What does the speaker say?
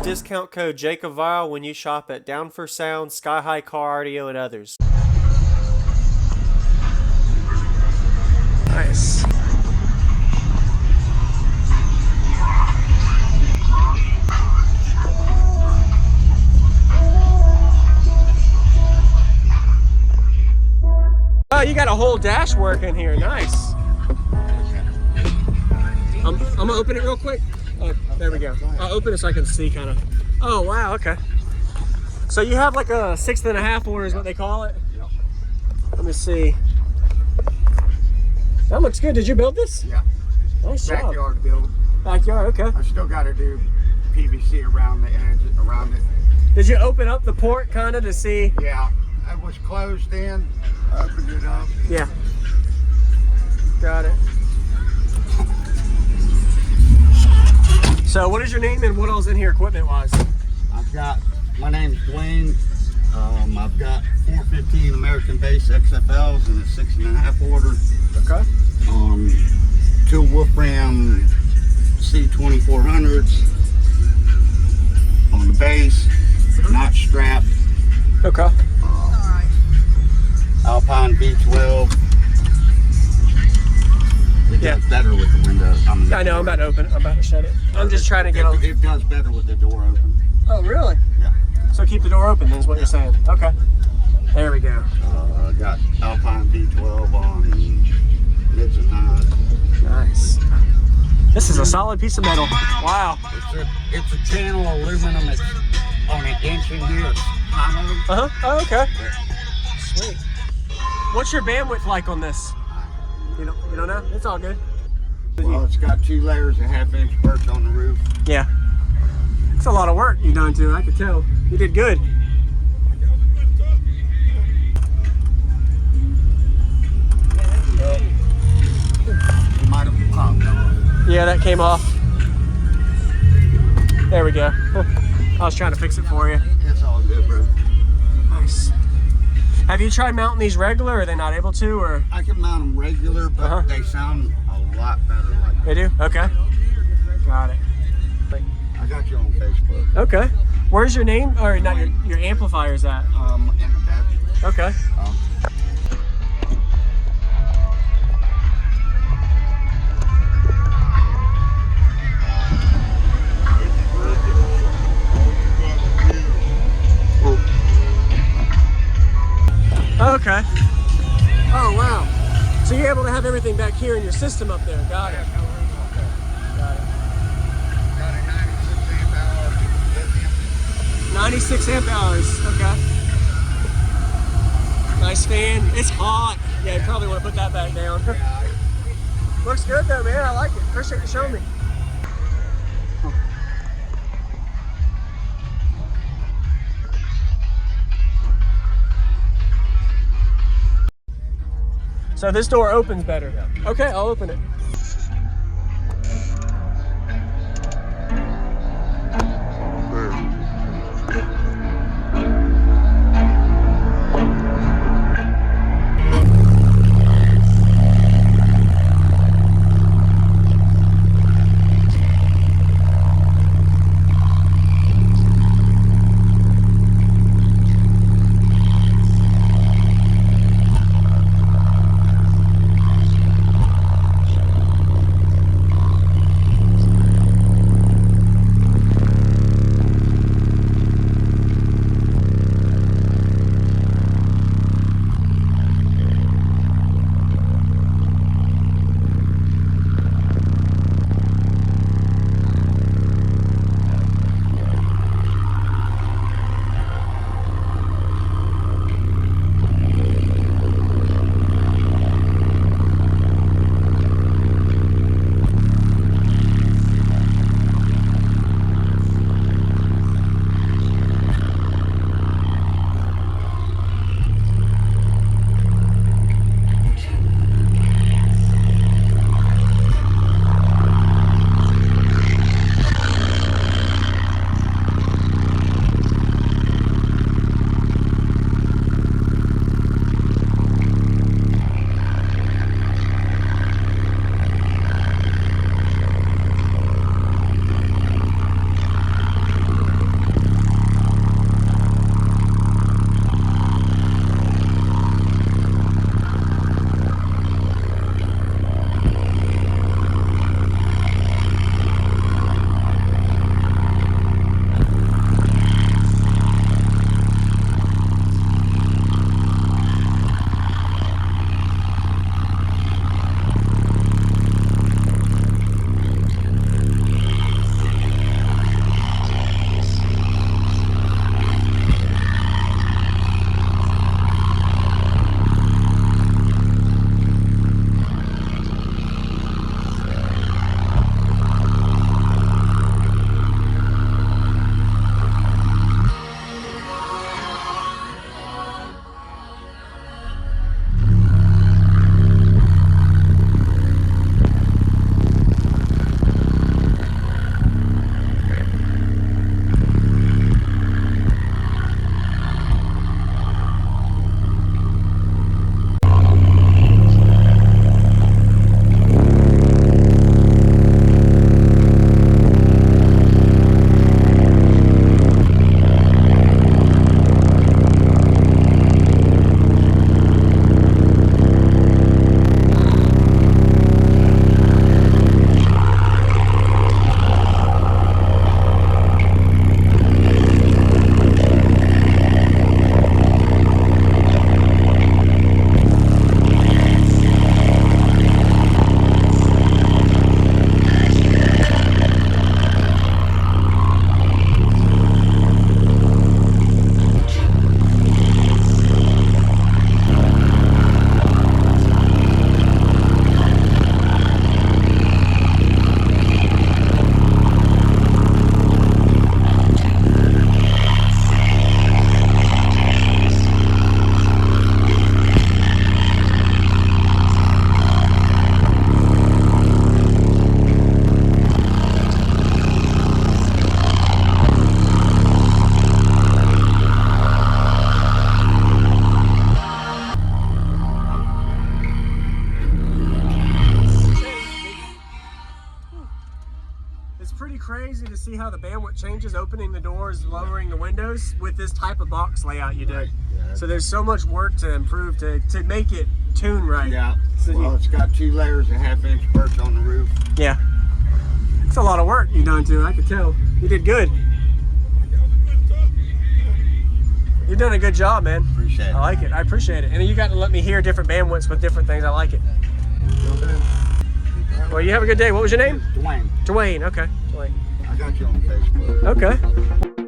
discount code JACOBVILE when you shop at Down for Sound, Sky High Car Audio, and others. Nice. Oh, you got a whole dash working here. Nice. I'm gonna open it real quick. Oh, there we go. I'll open it so I can see kind of. Oh, wow. Okay. So you have like a 6.5 order is what they call it? Yeah. Let me see. That looks good. Did you build this? Yeah. Nice job. Backyard build. Backyard, okay. I still got to do PVC around the edge, around it. Did you open up the port kind of to see? Yeah. It was closed in. I opened it up. Yeah. Got it. So what is your name and what else in here equipment-wise? My name's Dwayne. I've got 415 American base XFLs in a 6.5 order. Okay. 2 Wolfram C2400s on the base, not strapped. Okay. Alpine V12. It does better with the window. I know, I'm about to open it. I'm about to shut it. I'm just trying to get on. It does better with the door open. Oh, really? Yeah. So keep the door open, then is what you're saying. Okay. There we go. I got Alpine V12 on mids and highs. Nice. This is a solid piece of metal. Wow. It's a channel aluminum. It's on an inch in here. It's hollow. Oh, okay. Sweet. What's your bandwidth like on this? You don't know? It's all good. Well, it's got 2 layers of 1/2-inch perch on the roof. Yeah. It's a lot of work you done too. I could tell. You did good. It might have popped off. Yeah, that came off. There we go. I was trying to fix it for you. It's all good, bro. Nice. Have you tried mounting these regular? Or are they not able to? Or I can mount them regular, but they sound a lot better like that. They do? Okay. Got it. I got you on Facebook. Okay. Where's your name? Or not your amplifiers at? In the back. Okay. Okay. Oh, wow. So you're able to have everything back here in your system up there. Got it. Got it. Got a 96 amp hour lithium. 96 amp hours. Okay. Nice fan. It's hot. Yeah, you probably want to put that back down. Looks good though, man. I like it. Appreciate you showing me. So this door opens better. Yeah. Okay, I'll open it. It's pretty crazy to see how the bandwidth changes, opening the doors, lowering the windows with this type of box layout you did. Yeah, So there's so much work to improve to make it tune right. Yeah. So Well, it's got 2 layers of 1/2-inch birch on the roof. yeah. It's a lot of work you done too. I could tell. You did good. You've done a good job, man. Appreciate it. I like it. I appreciate it. And you got to let me hear different bandwidths with different things. I like it. Well, you have a good day. What was your name? Dwayne. Dwayne. Okay. Dwayne. I got you on Facebook. Okay.